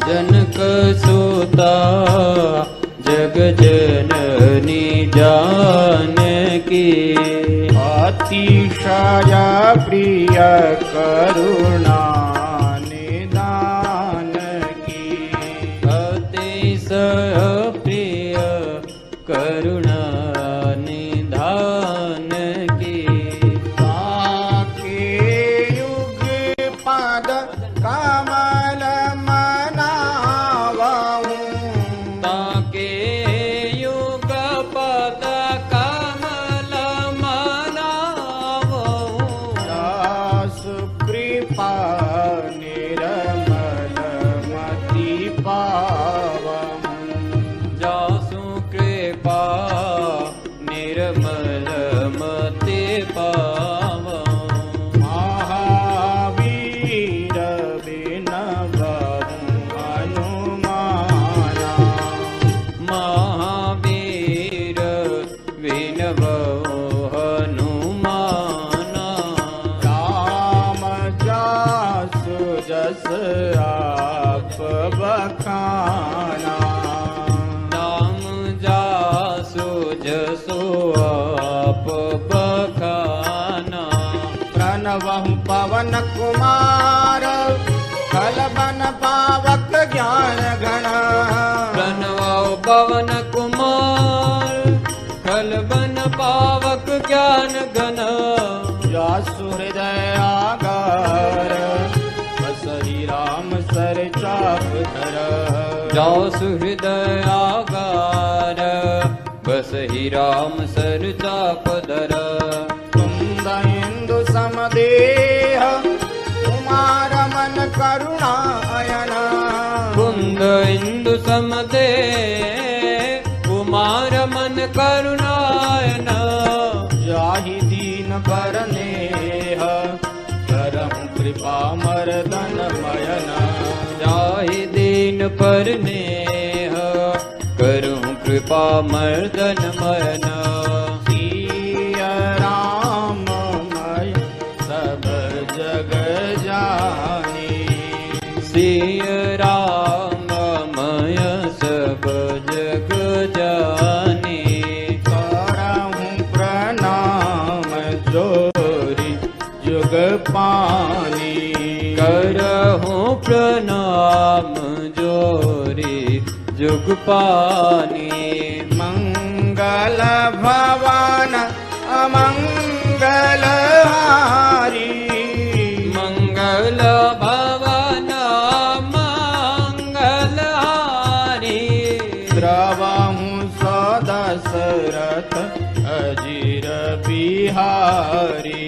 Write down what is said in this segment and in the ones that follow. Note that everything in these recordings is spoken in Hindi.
जनक सुता जग जननी जानकी अतिशय प्रिय करुणा निदान की अतिशय प्रिय करुणा निधान की ताके युग पद कमल मनावहूं ताके युग पद कमल मनावहूं दास कृपा निर्मल मति पावहूं जासु कृपा निर्मल मति पावहूं महावीर विनवहूं हनुमाना महावीर विनवहु हनुमाना राम जासु जस आप बखाना नाम जासु जसो आप बखाना प्रणवहु पवन कुमार कलबन पावक ज्ञान घन प्रणवौ पवन कुमार कलबन पावक ज्ञान घन जासु हृदय आगार बसहि राम सर चाप धर जासु हृदय आगार बसहि राम सर चाप धर कुंद इंदु समदेह कुमार मन करुणा अयन कुंद इंदु समदे कुमार मन करुणायन जाहि दीन बरनेह करहु कृपा मर्दन मयन जाहि दीन पर नेह करूं कृपा मर्दन मयन सिय राम मय सब जग जानी सिय राम मय सब जग जानी करहु प्रणाम जोरी जुग पानी करहूं प्रणाम जोरी जुग पानी मंगल भवन अमंगल हारी मंगल भवन मंगल हारी द्रवहु सदशरथ अजीर बिहारी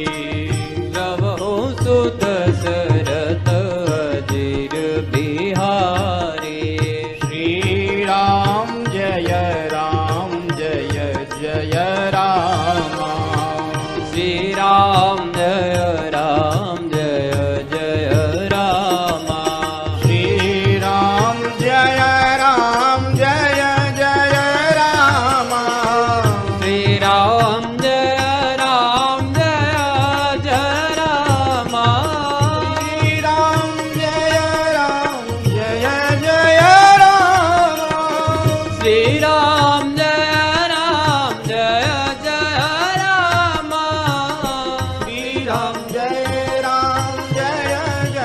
द्रवहु सुदशरथ अजीर बिहारी श्री राम जय जय राम श्री राम जय जय राम श्री राम जय जय राम श्री राम जय जय राम श्री राम जय जय राम श्री राम जय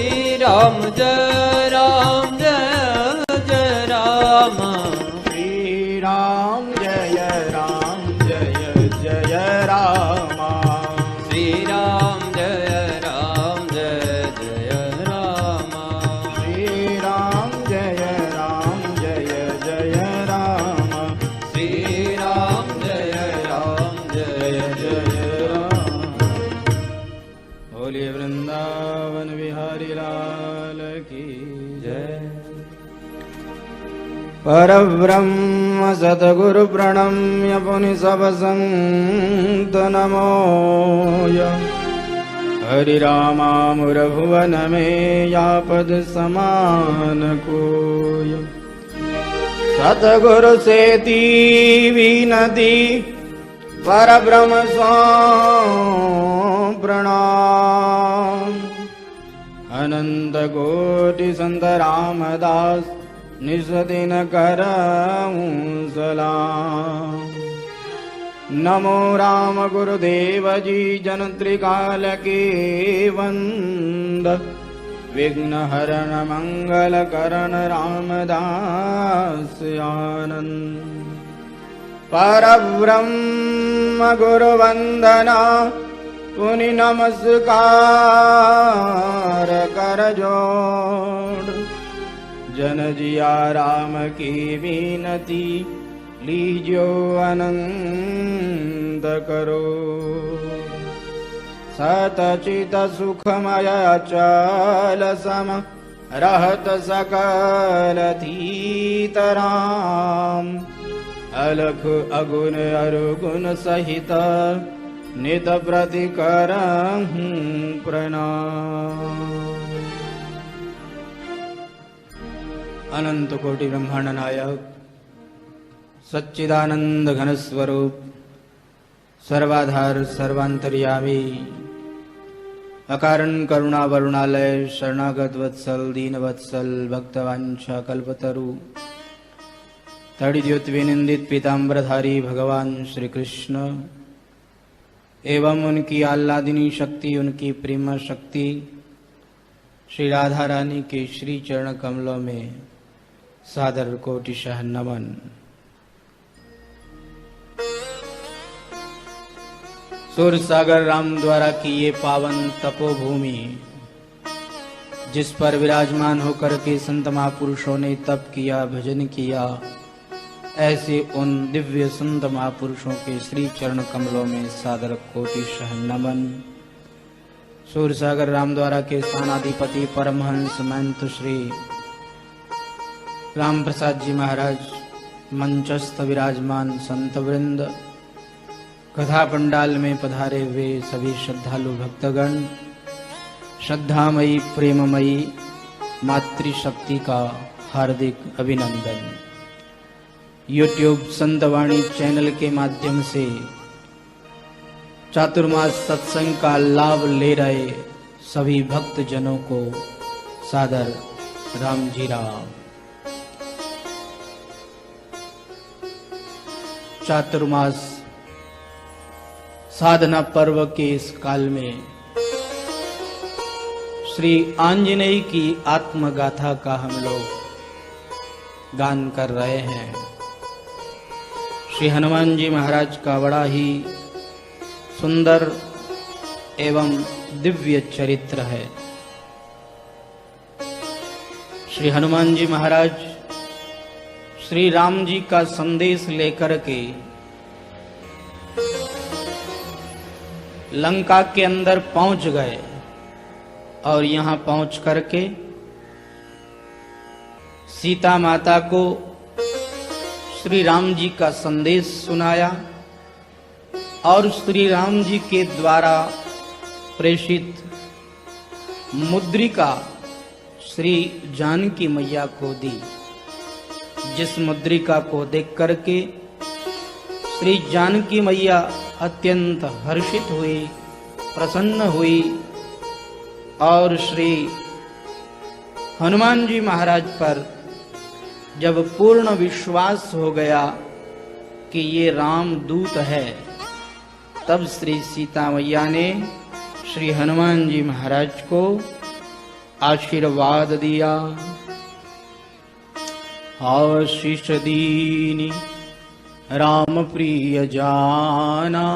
जय राम श्री राम जय जय राम श्री राम जय जय राम श्री राम जय जय राम श्री राम जय जय राम श्री राम जय जय राम श्री राम जय जय राम बोलिए वृंदावन बिहारी लाल की जय परब्रह्म सद्गुरु प्रणम्य पुनि सब संत नमोय हरि रामामुर भुवन में या पद समान कोय सतगुरु से दीवी नदी परब्रह्म स्वां प्रणाम अनंत कोटि संत रामदास निज दिन करऊं सलाम। नमो राम गुरुदेव जी जन त्रिकाल के वंद, विघ्न हरण मंगल करण रामदास आनंद। परब्रह्म गुरु वंदना पुनि नमस्कार कर जोड़, जन जिया राम की विनती लीजो अनंत करो। सतचित सुखमय अचल सम रहत सकल तीतराम, अलख अगुण अरुगुण सहित नित प्रति करहूं प्रणाम। अनंत कोटि ब्रह्मांड नायक सच्चिदानंद घन स्वरूप सर्वाधार सर्वांतर्यामी अकारण करुणा वरुणालय शरणागत वत्सल दीन वत्सल भक्तवांछा कल्पतरु तड़िद्युत विनिंदित पीताम्बरधारी भगवान श्री कृष्ण एवं उनकी आह्लादिनी शक्ति उनकी प्रेम शक्ति श्री राधा रानी के श्री चरण कमलों में सादर कोटिशः नमन। सूर सागर राम द्वारा की ये पावन तपोभूमि, जिस पर विराजमान होकर के संत महापुरुषों ने तप किया, भजन किया, ऐसे उन दिव्य संत महापुरुषों के श्री चरण कमलों में सादर कोटिशः नमन। सूर सागर राम द्वारा के स्थानाधिपति परमहंस महंत श्री राम प्रसाद जी महाराज, मंचस्थ विराजमान संत वृंद, कथा पंडाल में पधारे हुए सभी श्रद्धालु भक्तगण, श्रद्धामयी प्रेममयी मातृशक्ति का हार्दिक अभिनंदन। YouTube संतवाणी चैनल के माध्यम से चातुर्मास सत्संग का लाभ ले रहे सभी भक्त जनों को सादर राम जी राम। चातुर्मास साधना पर्व के इस काल में श्री आंजनेय की आत्मगाथा का हम लोग गान कर रहे हैं। श्री हनुमान जी महाराज का बड़ा ही सुंदर एवं दिव्य चरित्र है। श्री हनुमान जी महाराज श्री राम जी का संदेश लेकर के लंका के अंदर पहुंच गए और यहां पहुंच करके सीता माता को श्री राम जी का संदेश सुनाया और श्री राम जी के द्वारा प्रेषित मुद्रिका श्री जानकी मैया को दी, जिस मुद्रिका को देख करके श्री जानकी मैया अत्यंत हर्षित हुई, प्रसन्न हुई और श्री हनुमान जी महाराज पर जब पूर्ण विश्वास हो गया कि ये राम दूत है, तब श्री सीता मैया ने श्री हनुमान जी महाराज को आशीर्वाद दिया। आशीष दीनी राम प्रिय जाना,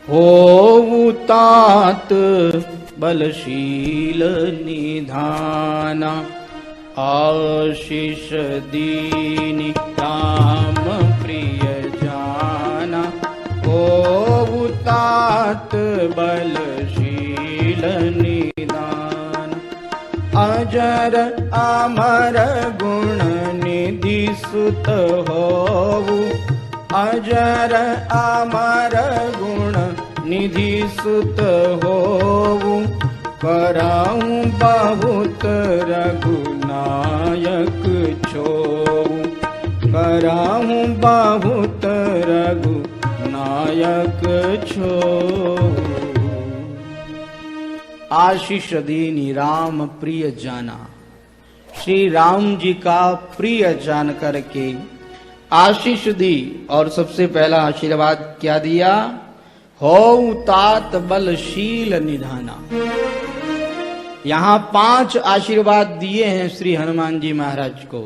होवु तात बलशील निधाना। आशीष दीनी राम प्रिय जाना, होवु तात बलशील निधान। अजर अमर गुण निधि सुत होवु, अजर अमर गुण निधि सुत होवु। कराऊं बहुत रघुनायक छोवु, कराऊं बहुत रघुनायक छोवु। आशीष दीनी राम प्रिय जाना। श्री राम जी का प्रिय जान करके आशीष दी। और सबसे पहला आशीर्वाद क्या दिया? हो तात बलशील निधाना। यहां 5 आशीर्वाद दिए हैं श्री हनुमान जी महाराज को।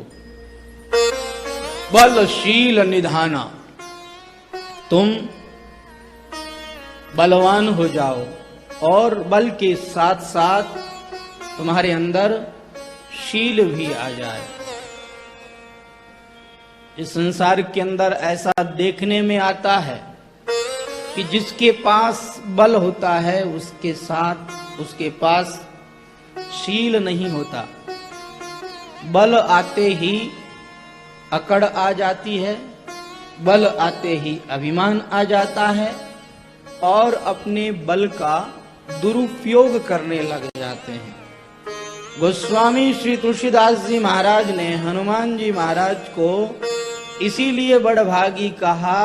बलशील निधाना, तुम बलवान हो जाओ और बल के साथ साथ तुम्हारे अंदर शील भी आ जाए। इस संसार के अंदर ऐसा देखने में आता है कि जिसके पास बल होता है उसके साथ उसके पास शील नहीं होता। बल आते ही अकड़ आ जाती है, बल आते ही अभिमान आ जाता है और अपने बल का दुरुपयोग करने लग जाते हैं। गोस्वामी श्री तुलसीदास जी महाराज ने हनुमान जी महाराज को इसीलिए बड़भागी कहा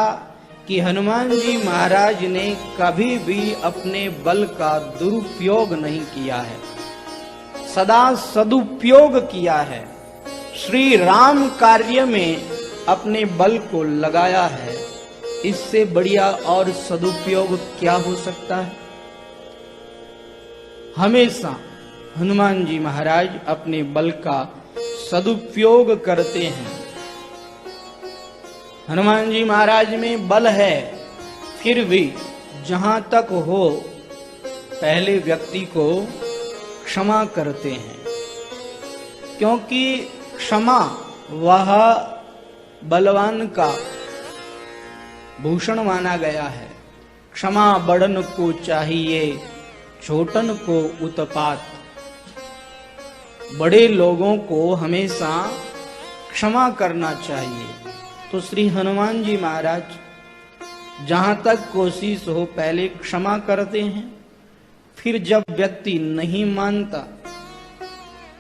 कि हनुमान जी महाराज ने कभी भी अपने बल का दुरुपयोग नहीं किया है, सदा सदुपयोग किया है। श्री राम कार्य में अपने बल को लगाया है। इससे बढ़िया और सदुपयोग क्या हो सकता है? हमेशा हनुमान जी महाराज अपने बल का सदुपयोग करते हैं। हनुमान जी महाराज में बल है, फिर भी जहां तक हो पहले व्यक्ति को क्षमा करते हैं, क्योंकि क्षमा वह बलवान का भूषण माना गया है। क्षमा बड़न को चाहिए, छोटन को उत्पात। बड़े लोगों को हमेशा क्षमा करना चाहिए। तो श्री हनुमान जी महाराज जहां तक कोशिश हो पहले क्षमा करते हैं, फिर जब व्यक्ति नहीं मानता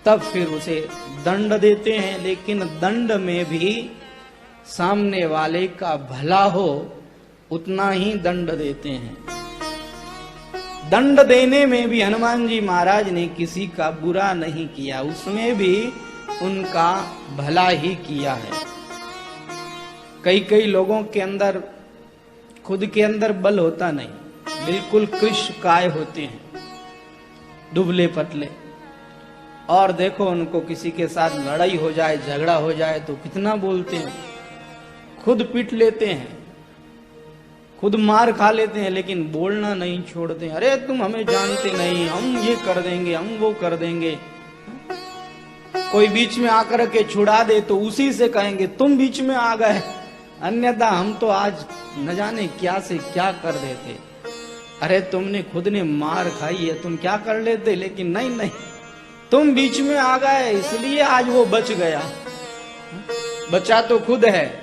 तब फिर उसे दंड देते हैं। लेकिन दंड में भी सामने वाले का भला हो उतना ही दंड देते हैं। दंड देने में भी हनुमान जी महाराज ने किसी का बुरा नहीं किया, उसमें भी उनका भला ही किया है। कई लोगों के अंदर खुद के अंदर बल होता नहीं, बिल्कुल कृशकाय होते हैं, दुबले पतले। और देखो उनको किसी के साथ लड़ाई हो जाए, झगड़ा हो जाए तो कितना बोलते हैं, खुद पीट लेते हैं, खुद मार खा लेते हैं, लेकिन बोलना नहीं छोड़ते। अरे तुम हमें जानते नहीं, हम ये कर देंगे, हम वो कर देंगे। कोई बीच में आकर के छुड़ा दे तो उसी से कहेंगे तुम बीच में आ गए, अन्यथा हम तो आज न जाने क्या से क्या कर देते। अरे तुमने खुद ने मार खाई है, तुम क्या कर लेते, लेकिन नहीं, तुम बीच में आ गए इसलिए आज वो बच गया। बचा तो खुद है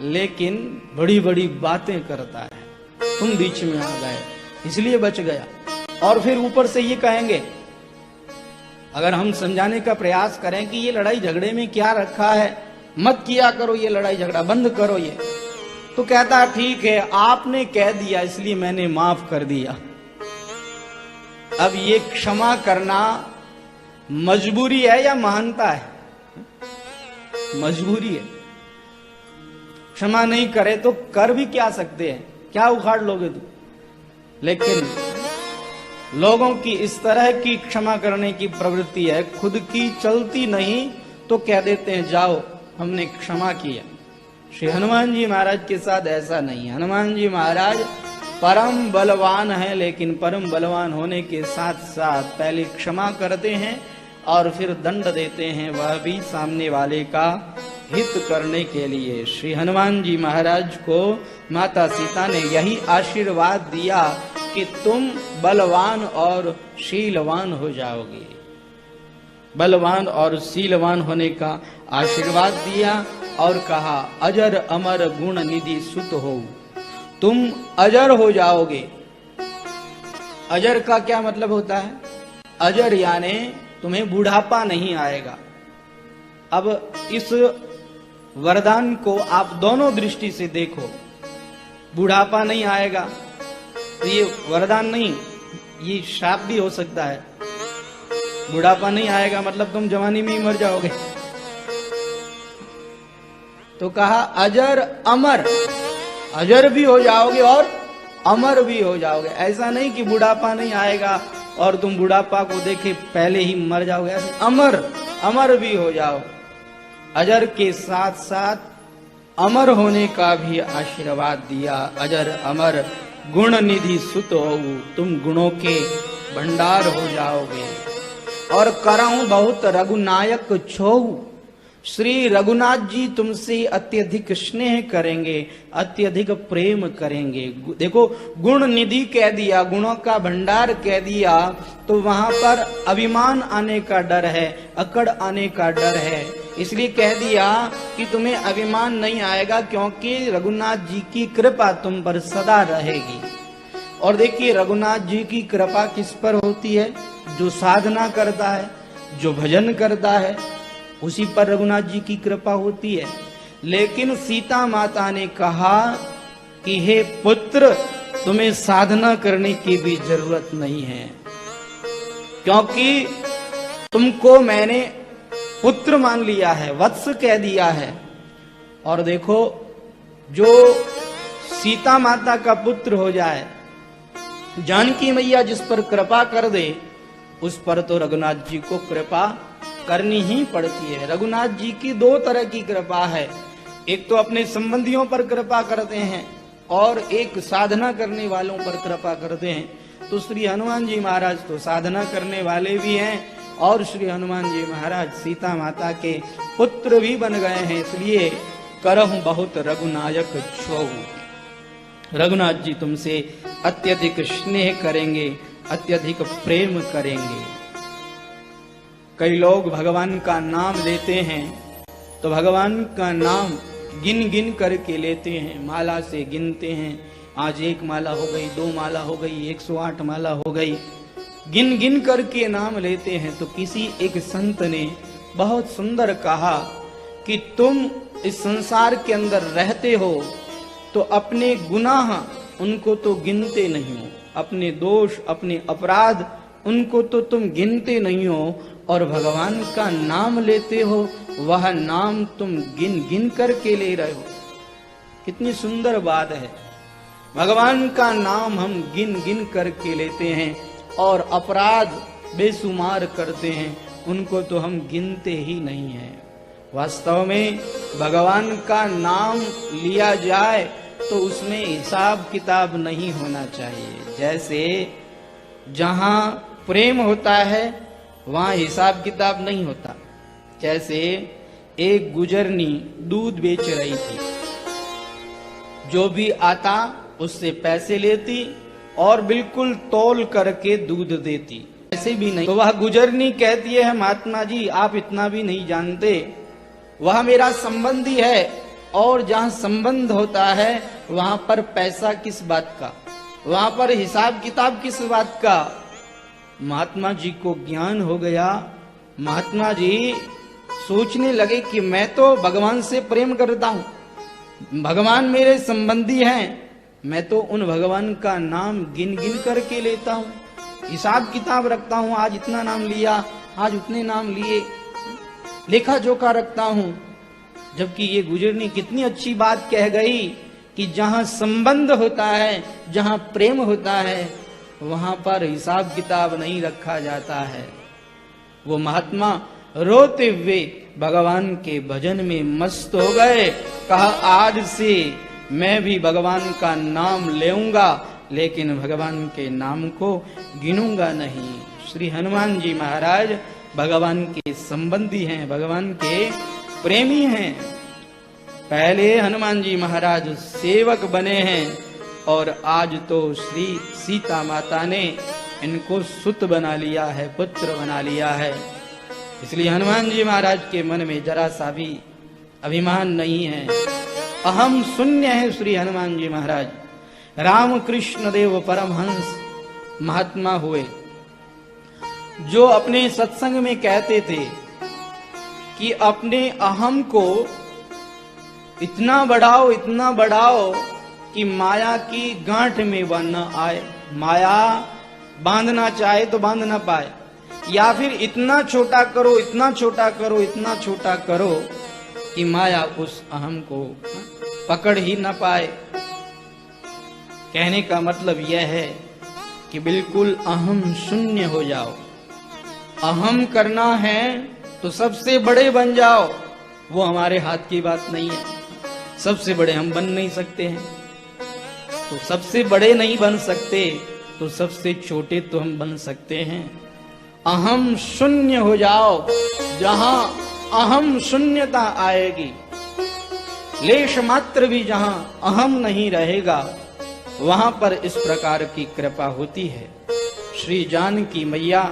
लेकिन बड़ी बड़ी बातें करता है, तुम बीच में आ गए इसलिए बच गया। और फिर ऊपर से ये कहेंगे, अगर हम समझाने का प्रयास करें कि ये लड़ाई झगड़े में क्या रखा है, मत किया करो, ये लड़ाई झगड़ा बंद करो, ये तो कहता ठीक है आपने कह दिया इसलिए मैंने माफ कर दिया। अब ये क्षमा करना मजबूरी है या महानता है? मजबूरी है। क्षमा नहीं करे तो कर भी क्या सकते हैं, क्या उखाड़ लोगे तुम? लेकिन लोगों की इस तरह की क्षमा करने की प्रवृत्ति है, खुद की चलती नहीं तो कह देते हैं जाओ हमने क्षमा किया। श्री हनुमान जी महाराज के साथ ऐसा नहीं। हनुमान जी महाराज परम बलवान है, लेकिन परम बलवान होने के साथ साथ पहले क्षमा करते हैं और फिर दंड देते हैं, वह भी सामने वाले का हित करने के लिए। श्री हनुमान जी महाराज को माता सीता ने यही आशीर्वाद दिया कि तुम बलवान और शीलवान हो जाओगे। बलवान और शीलवान होने का आशीर्वाद दिया और कहा अजर अमर गुण निधि सुत हो, तुम अजर हो जाओगे। अजर का क्या मतलब होता है? अजर यानी तुम्हें बुढ़ापा नहीं आएगा। अब इस वरदान को आप दोनों दृष्टि से देखो। बुढ़ापा नहीं आएगा तो ये वरदान नहीं, ये श्राप भी हो सकता है। बुढ़ापा नहीं आएगा मतलब तुम जवानी में ही मर जाओगे। तो कहा अजर अमर, अजर भी हो जाओगे और अमर भी हो जाओगे। ऐसा नहीं कि बुढ़ापा नहीं आएगा और तुम बुढ़ापा को देखे पहले ही मर जाओगे, ऐसे अमर अमर भी हो जाओ। अजर के साथ साथ अमर होने का भी आशीर्वाद दिया। अजर अमर गुण निधि सुत हो, तुम गुणों के भंडार हो जाओगे। और करहूं बहुत रघुनायक छोहू, श्री रघुनाथ जी तुमसे अत्यधिक स्नेह करेंगे, अत्यधिक प्रेम करेंगे। देखो गुण निधि कह दिया, गुणों का भंडार कह दिया, तो वहां पर अभिमान आने का डर है, अकड़ आने का डर है। इसलिए कह दिया कि तुम्हें अभिमान नहीं आएगा, क्योंकि रघुनाथ जी की कृपा तुम पर सदा रहेगी। और देखिए रघुनाथ जी की कृपा किस पर होती है? जो साधना करता है, जो भजन करता है, उसी पर रघुनाथ जी की कृपा होती है। लेकिन सीता माता ने कहा कि हे पुत्र, तुम्हें साधना करने की भी जरूरत नहीं है, क्योंकि तुमको मैंने पुत्र मान लिया है, वत्स कह दिया है। और देखो जो सीता माता का पुत्र हो जाए, जानकी मैया जिस पर कृपा कर दे, उस पर तो रघुनाथ जी को कृपा करनी ही पड़ती है। रघुनाथ जी की दो तरह की कृपा है, एक तो अपने संबंधियों पर कृपा करते हैं और एक साधना करने वालों पर कृपा करते हैं। तो श्री हनुमान जी महाराज तो साधना करने वाले भी हैं और श्री हनुमान जी महाराज सीता माता के पुत्र भी बन गए हैं। इसलिए करहूं बहुत रघुनायक छोहू, रघुनाथ जी तुमसे अत्यधिक स्नेह करेंगे, अत्यधिक प्रेम करेंगे। कई लोग भगवान का नाम लेते हैं तो भगवान का नाम गिन गिन करके लेते हैं, माला से गिनते हैं। आज 1 माला हो गई, 2 माला हो गई, 108 माला हो गई, गिन गिन करके नाम लेते हैं। तो किसी एक संत ने बहुत सुंदर कहा कि तुम इस संसार के अंदर रहते हो तो अपने गुनाह उनको तो गिनते नहीं हो, अपने दोष अपने अपराध उनको तो तुम गिनते नहीं हो, और भगवान का नाम लेते हो, वह नाम तुम गिन गिन करके ले रहे हो। कितनी सुंदर बात है। भगवान का नाम हम गिन गिन करके लेते हैं और अपराध बेशुमार करते हैं, उनको तो हम गिनते ही नहीं हैं। वास्तव में भगवान का नाम लिया जाए तो उसमें हिसाब किताब नहीं होना चाहिए। जैसे जहां प्रेम होता है वहां हिसाब किताब नहीं होता। जैसे एक गुजरनी दूध बेच रही थी, जो भी आता उससे पैसे लेती और बिल्कुल तौल करके दूध देती, ऐसे भी नहीं। तो वह गुजरनी कहती है, महात्मा जी आप इतना भी नहीं जानते, वह मेरा संबंधी है, और जहां संबंध होता है वहां पर पैसा किस बात का, वहां पर हिसाब किताब किस बात का। महात्मा जी को ज्ञान हो गया। महात्मा जी सोचने लगे कि मैं तो भगवान से प्रेम करता हूं, भगवान मेरे संबंधी हैं, मैं तो उन भगवान का नाम गिन गिन करके लेता हूं, हिसाब किताब रखता हूं, आज इतना नाम लिया, आज उतने नाम लिए, लेखा जोखा रखता हूं। जबकि ये गुजरनी कितनी अच्छी बात कह गई कि जहां संबंध होता है, जहां प्रेम होता है, वहां पर हिसाब किताब नहीं रखा जाता है। वो महात्मा रोते हुए भगवान के भजन में मस्त हो गए। कहा आज से मैं भी भगवान का नाम लेऊंगा, लेकिन भगवान के नाम को गिनूंगा नहीं। श्री हनुमान जी महाराज भगवान के संबंधी हैं, भगवान के प्रेमी हैं। पहले हनुमान जी महाराज सेवक बने हैं और आज तो श्री सीता माता ने इनको सुत बना लिया है, पुत्र बना लिया है। इसलिए हनुमान जी महाराज के मन में जरा सा भी अभिमान नहीं है, अहम शून्य है श्री हनुमान जी महाराज। रामकृष्ण देव परमहंस महात्मा हुए, जो अपने सत्संग में कहते थे कि अपने अहम को इतना बढ़ाओ कि माया की गांठ में वह न आए, माया बांधना चाहे तो बांध ना पाए। या फिर इतना छोटा करो, इतना छोटा करो, इतना छोटा करो कि माया उस अहम को पकड़ ही न पाए। कहने का मतलब यह है कि बिल्कुल अहम शून्य हो जाओ। अहम करना है तो सबसे बड़े बन जाओ, वो हमारे हाथ की बात नहीं है। सबसे बड़े हम बन नहीं सकते हैं, तो सबसे बड़े नहीं बन सकते तो सबसे छोटे तो हम बन सकते हैं। अहम शून्य हो जाओ। जहां अहम शून्यता आएगी, लेश मात्र भी जहां अहम नहीं रहेगा, वहां पर इस प्रकार की कृपा होती है। श्री जानकी मैया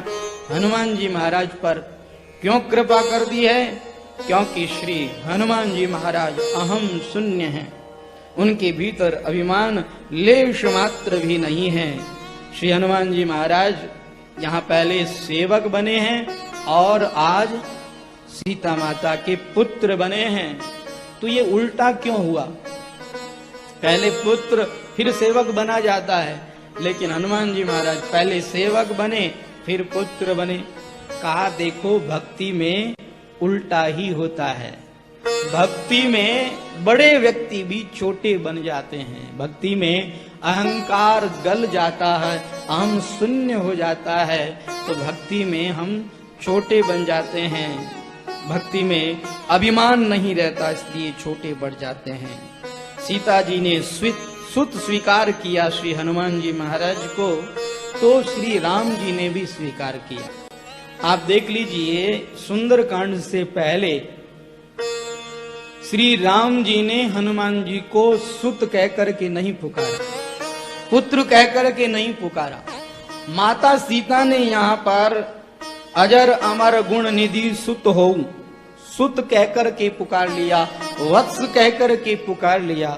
हनुमान जी महाराज पर क्यों कृपा कर दी है? क्योंकि श्री हनुमान जी महाराज अहम शून्य हैं, उनके भीतर अभिमान लेश मात्र भी नहीं है। श्री हनुमान जी महाराज यहाँ पहले सेवक बने हैं और आज सीता माता के पुत्र बने हैं। तो ये उल्टा क्यों हुआ? पहले पुत्र फिर सेवक बना जाता है, लेकिन हनुमान जी महाराज पहले सेवक बने फिर पुत्र बने। कहा देखो भक्ति में उल्टा ही होता है। भक्ति में बड़े व्यक्ति भी छोटे बन जाते हैं। भक्ति में अहंकार गल जाता है, अहम शून्य हो जाता है, तो भक्ति में हम छोटे बन जाते हैं। भक्ति में अभिमान नहीं रहता, इसलिए छोटे बढ़ जाते हैं। सीता जी ने सुत स्वीकार किया श्री हनुमान जी महाराज को, तो श्री राम जी ने भी स्वीकार किया। आप देख लीजिए, सुंदरकांड से पहले श्री राम जी ने हनुमान जी को सुत कहकर के नहीं पुकारा, पुत्र कहकर के नहीं पुकारा। माता सीता ने यहाँ पर अजर अमर गुण निधि सुत हो, सुत कहकर के पुकार लिया, वत्स कहकर के पुकार लिया।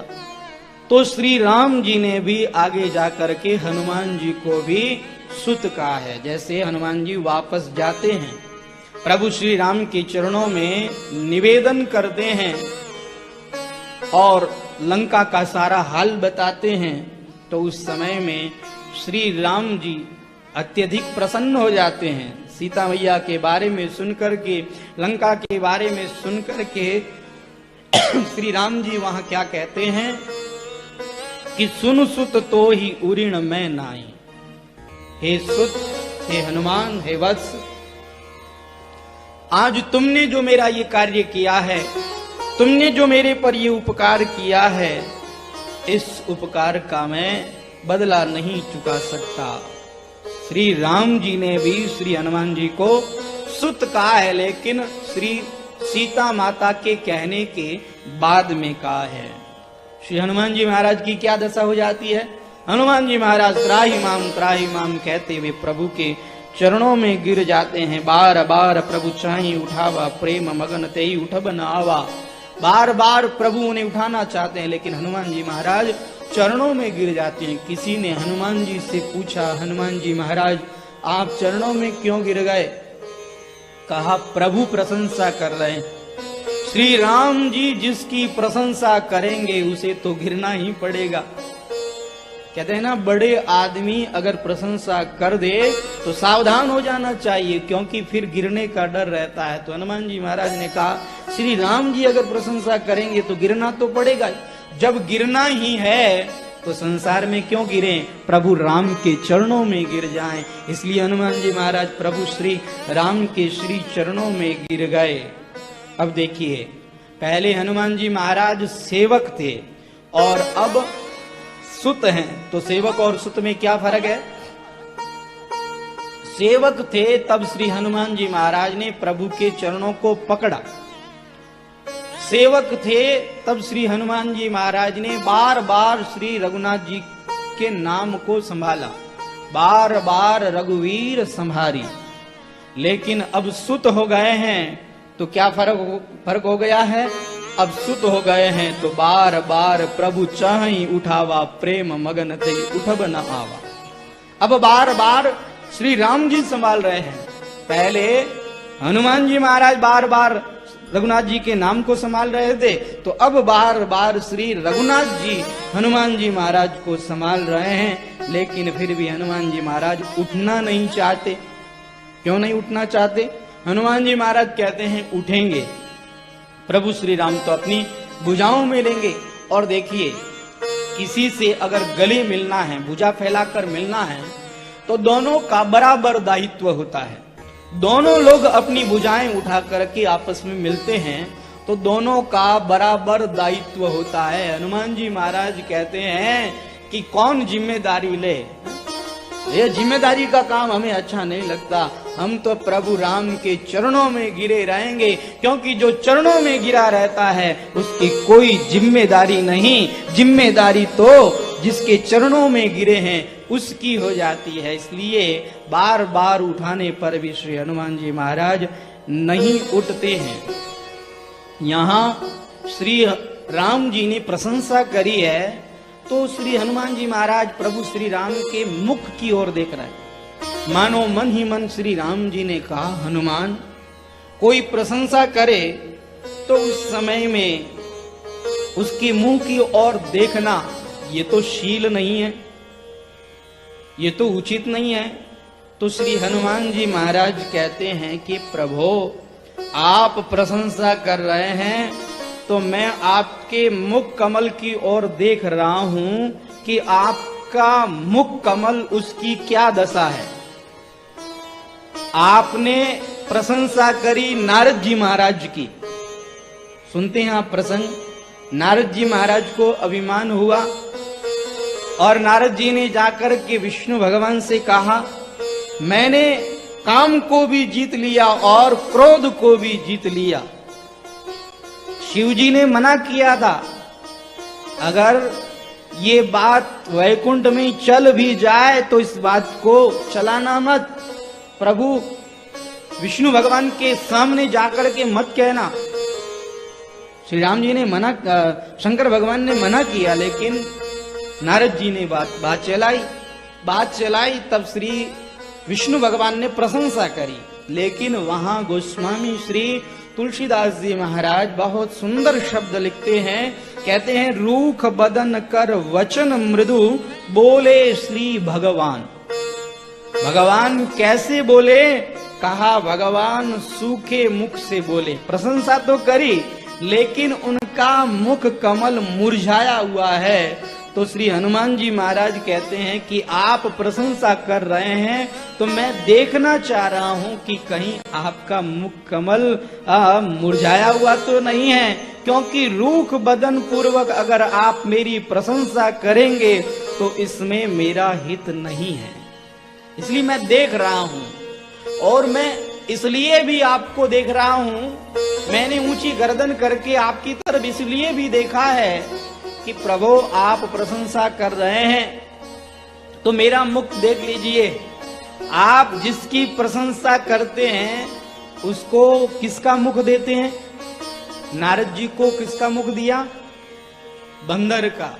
तो श्री राम जी ने भी आगे जाकर के हनुमान जी को भी सुत कहा है। जैसे हनुमान जी वापस जाते हैं, प्रभु श्री राम के चरणों में निवेदन करते हैं और लंका का सारा हाल बताते हैं, तो उस समय में श्री राम जी अत्यधिक प्रसन्न हो जाते हैं। सीता मैया के बारे में सुनकर के, लंका के बारे में सुनकर के श्री राम जी वहां क्या कहते हैं कि सुन सुत तो ही उरीण मैं नाई। हे सुत, हे हनुमान, हे वत्स, आज तुमने जो मेरा ये कार्य किया है, तुमने जो मेरे पर ये उपकार किया है, इस उपकार का मैं बदला नहीं चुका सकता। श्री राम जी ने भी श्री हनुमान जी को सुत कहा है, लेकिन श्री सीता माता के कहने के बाद में कहा है। श्री हनुमान जी महाराज की क्या दशा हो जाती है? हनुमान जी महाराज त्राहि माम कहते हुए प्रभु के चरणों में गिर जाते हैं। बार बार प्रभु चाहि उठावा, प्रेम मगन तेई उठब न आवा। बार बार प्रभु उन्हें उठाना चाहते हैं, लेकिन हनुमान जी महाराज चरणों में गिर जाते हैं। किसी ने हनुमान जी से पूछा, हनुमान जी महाराज आप चरणों में क्यों गिर गए? कहा प्रभु प्रशंसा कर रहे हैं। श्री राम जी जिसकी प्रशंसा करेंगे उसे तो गिरना ही पड़ेगा। कहते हैं ना, बड़े आदमी अगर प्रशंसा कर दे तो सावधान हो जाना चाहिए, क्योंकि फिर गिरने का डर रहता है। तो हनुमान जी महाराज ने कहा श्री राम जी अगर प्रशंसा करेंगे तो गिरना तो पड़ेगा। जब गिरना ही है तो संसार में क्यों गिरे, प्रभु राम के चरणों में गिर जाएं। इसलिए हनुमान जी महाराज प्रभु श्री राम के श्री चरणों में गिर गए। अब देखिए, पहले हनुमान जी महाराज सेवक थे और अब सुत हैं, तो सेवक और सुत में क्या फर्क है? सेवक थे तब श्री हनुमान जी महाराज ने प्रभु के चरणों को पकड़ा। सेवक थे तब श्री हनुमान जी महाराज ने बार बार श्री रघुनाथ जी के नाम को संभाला, बार बार रघुवीर संभारी। लेकिन अब सुत हो गए हैं तो क्या फर्क हो गया है? अब सुत हो गए हैं तो बार बार प्रभु चाहि उठावा, प्रेम मगन ते उठब न आवा। अब बार बार श्री राम जी संभाल रहे हैं। पहले हनुमान जी महाराज बार बार रघुनाथ जी के नाम को संभाल रहे थे, तो अब बार बार श्री रघुनाथ जी हनुमान जी महाराज को संभाल रहे हैं। लेकिन फिर भी हनुमान जी महाराज उठना नहीं चाहते। क्यों नहीं उठना चाहते? हनुमान जी महाराज कहते हैं उठेंगे। प्रभु श्री राम तो अपनी भुजाओं में लेंगे। और देखिए, किसी से अगर गले मिलना है, भुजा फैलाकर मिलना है, तो दोनों का बराबर दायित्व होता है। दोनों लोग अपनी भुजाएं उठा करके आपस में मिलते हैं तो दोनों का बराबर दायित्व होता है। हनुमान जी महाराज कहते हैं कि कौन जिम्मेदारी ले, ये जिम्मेदारी का काम हमें अच्छा नहीं लगता। हम तो प्रभु राम के चरणों में गिरे रहेंगे, क्योंकि जो चरणों में गिरा रहता है उसकी कोई जिम्मेदारी नहीं। जिम्मेदारी तो जिसके चरणों में गिरे हैं उसकी हो जाती है। इसलिए बार बार उठाने पर भी श्री हनुमान जी महाराज नहीं उठते हैं। यहाँ श्री राम जी ने प्रशंसा करी है तो श्री हनुमान जी महाराज प्रभु श्री राम के मुख की ओर देख रहे हैं। मानो मन ही मन श्री राम जी ने कहा, हनुमान कोई प्रशंसा करे तो उस समय में उसके मुंह की ओर देखना ये तो शील नहीं है, ये तो उचित नहीं है। तो श्री हनुमान जी महाराज कहते हैं कि प्रभु आप प्रशंसा कर रहे हैं तो मैं आपके मुख कमल की ओर देख रहा हूं कि आपका मुख कमल उसकी क्या दशा है। आपने प्रशंसा करी नारद जी महाराज की, सुनते हैं आप प्रसंग। नारद जी महाराज को अभिमान हुआ और नारद जी ने जाकर के विष्णु भगवान से कहा, मैंने काम को भी जीत लिया और क्रोध को भी जीत लिया। शिव जी ने मना किया था, अगर ये बात वैकुंठ में चल भी जाए तो इस बात को चलाना मत, प्रभु विष्णु भगवान के सामने जाकर के मत कहना। श्री राम जी ने मना, शंकर भगवान ने मना किया, लेकिन नारद जी ने बात चलाई। तब श्री विष्णु भगवान ने प्रशंसा करी। लेकिन वहां गोस्वामी श्री तुलसीदास जी महाराज बहुत सुंदर शब्द लिखते हैं, कहते हैं, रूख बदन कर वचन मृदु बोले श्री भगवान। भगवान कैसे बोले? कहा भगवान सूखे मुख से बोले। प्रशंसा तो करी लेकिन उनका मुख कमल मुरझाया हुआ है। तो श्री हनुमान जी महाराज कहते हैं कि आप प्रशंसा कर रहे हैं तो मैं देखना चाह रहा हूं कि कहीं आपका मुख कमल मुरझाया हुआ तो नहीं है, क्योंकि रूख बदन पूर्वक अगर आप मेरी प्रशंसा करेंगे तो इसमें मेरा हित नहीं है। इसलिए मैं देख रहा हूं और मैं इसलिए भी आपको देख रहा हूं। मैंने ऊंची गर्दन करके आपकी तरफ इसलिए भी देखा है कि प्रभु आप प्रशंसा कर रहे हैं तो मेरा मुख देख लीजिए। आप जिसकी प्रशंसा करते हैं उसको किसका मुख देते हैं? नारद जी को किसका मुख दिया? बंदर का।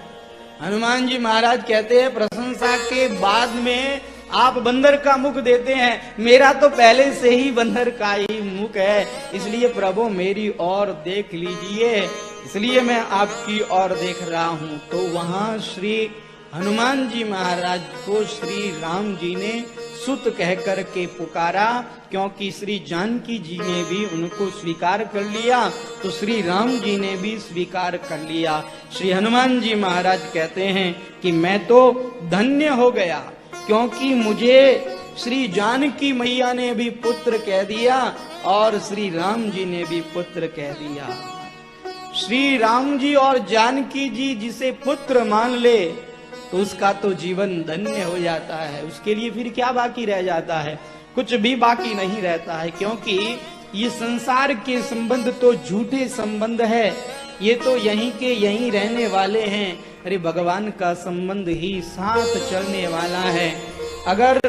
हनुमान जी महाराज कहते हैं प्रशंसा के बाद में आप बंदर का मुख देते हैं, मेरा तो पहले से ही बंदर का ही मुख है, इसलिए प्रभु मेरी ओर देख लीजिए। इसलिए मैं आपकी ओर देख रहा हूं। तो वहां श्री हनुमान जी महाराज को श्री राम जी ने सुत कह कर के पुकारा, क्योंकि श्री जानकी जी ने भी उनको स्वीकार कर लिया तो श्री राम जी ने भी स्वीकार कर लिया। श्री हनुमान जी महाराज कहते हैं कि मैं तो धन्य हो गया, क्योंकि मुझे श्री जानकी मैया ने भी पुत्र कह दिया और श्री राम जी ने भी पुत्र कह दिया। श्री राम जी और जानकी जी जिसे पुत्र मान ले तो उसका तो जीवन धन्य हो जाता है। उसके लिए फिर क्या बाकी रह जाता है? कुछ भी बाकी नहीं रहता है, क्योंकि ये संसार के संबंध तो झूठे संबंध है, ये तो यहीं के यहीं रहने वाले हैं। अरे भगवान का संबंध ही साथ चलने वाला है। अगर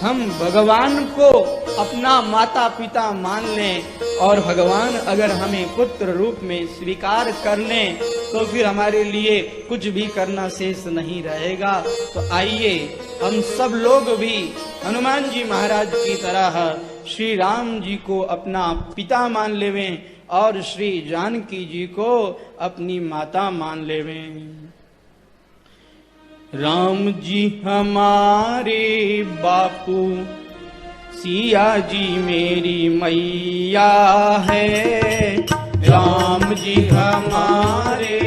हम भगवान को अपना माता पिता मान लें और भगवान अगर हमें पुत्र रूप में स्वीकार कर लें तो फिर हमारे लिए कुछ भी करना शेष नहीं रहेगा। तो आइए हम सब लोग भी हनुमान जी महाराज की तरह श्री राम जी को अपना पिता मान लेवें और श्री जानकी जी को अपनी माता मान लेवें। राम जी हमारे बापू सिया जी मेरी मैया है, राम जी हमारे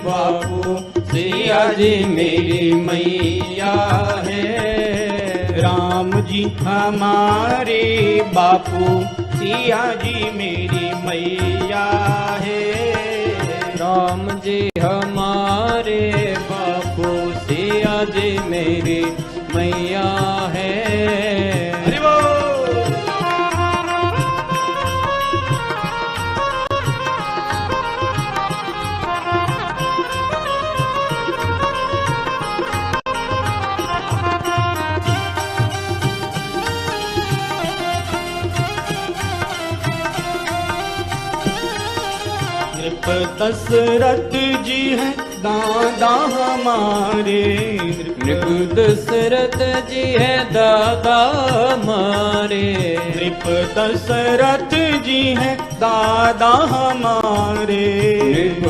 बापू, सिया जी मेरी मैया है, राम जी हमारे बापू, सिया जी मेरी मैया है, राम जी हमारे बापू, सिया जी मेरी मैया है। हरि बोल। नृप दशरथ जी हैं दादा हमारे, नृप दशरथ जी है दादा हमारे, नृप दशरथ जी हैं दादा हमारे, नृप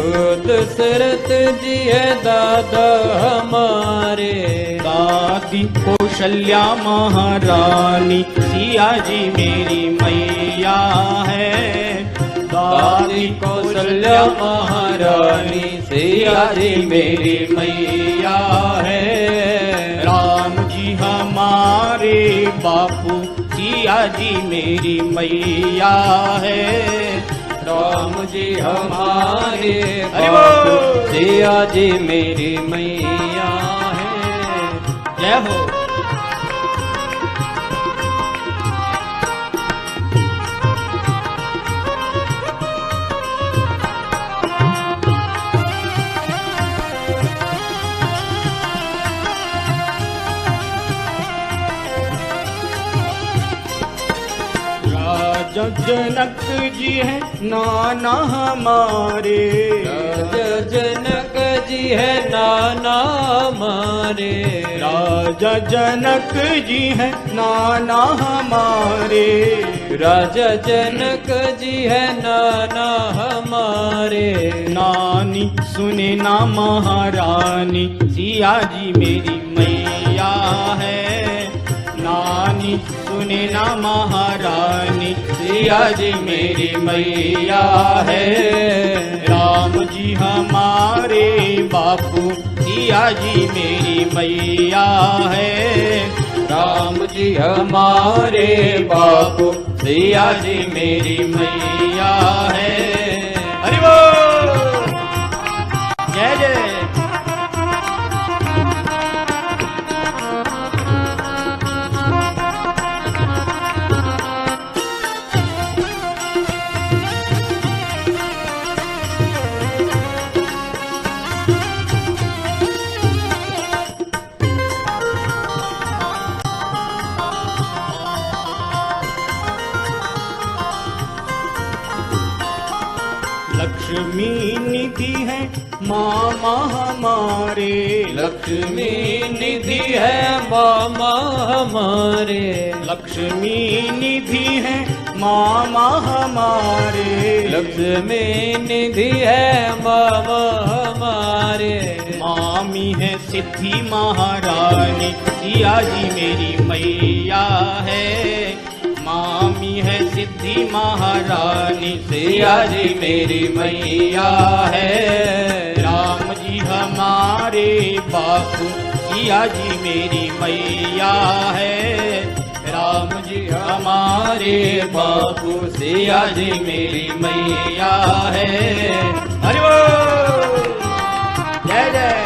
दशरथ जी है दादा हमारे, दादी कौशल्या महारानी, सिया जी मेरी मैया है, दादी कौशल्या महारानी, सिया जी मेरी मैया है, राम जी हमारे बापू, सिया जी मेरी मैया है, राम जी हमारे हरि बापू, बोल। सिया जी मेरी मैया है। जय हो। राजा जनक जी है नाना हमारे, राजा जनक जी है नाना हमारे, राजा जनक जी है नाना हमारे, राजा जनक जी है नाना हमारे, नानी सुने ना महारानी, सिया जी मेरी मैया है, नानी सुने ना महारानी, सिया जी मेरी मैया है, राम जी हमारे बापू, सिया जी मेरी मैया है, राम जी हमारे बापू, सिया जी मेरी मैया है। हरि बोल। जय जय। लक्ष्मी निधि है मामा हमारे, लक्ष्मी निधि है मामा हमारे, लक्ष्मी निधि है मामा हमारे, लक्ष्मी निधि है मामा हमारे, मामी है सिद्धि महारानी, सिया जी मेरी मैया है, मामी है सिद्धि महारानी, सिया जी मेरी मैया है, राम जी हमारे बापू, सिया जी मेरी मैया है, राम जी हमारे बापू, सिया जी मेरी मैया है। हरि बोल। जय जय।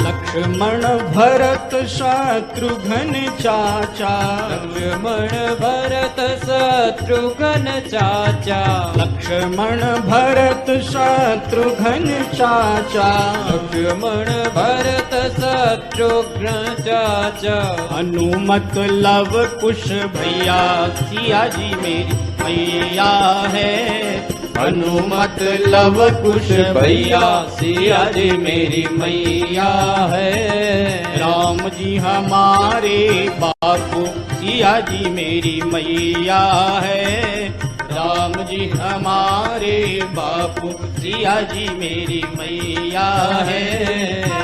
लक्ष्मण भरत शत्रुघ्न चाचा, लक्ष्मण भरत शत्रुघ्न चाचा, लक्ष्मण भरत शत्रुघ्न चाचा, लक्ष्मण भरत शत्रुघ्न चाचा हनुमत लव कुश भैया सिया जी मेरी मैया है। हनुमत लव कुश भैया सिया जी मेरी मैया है। राम जी हमारे बापू सिया जी मेरी मैया है। राम जी हमारे बापू सिया जी मेरी मैया है।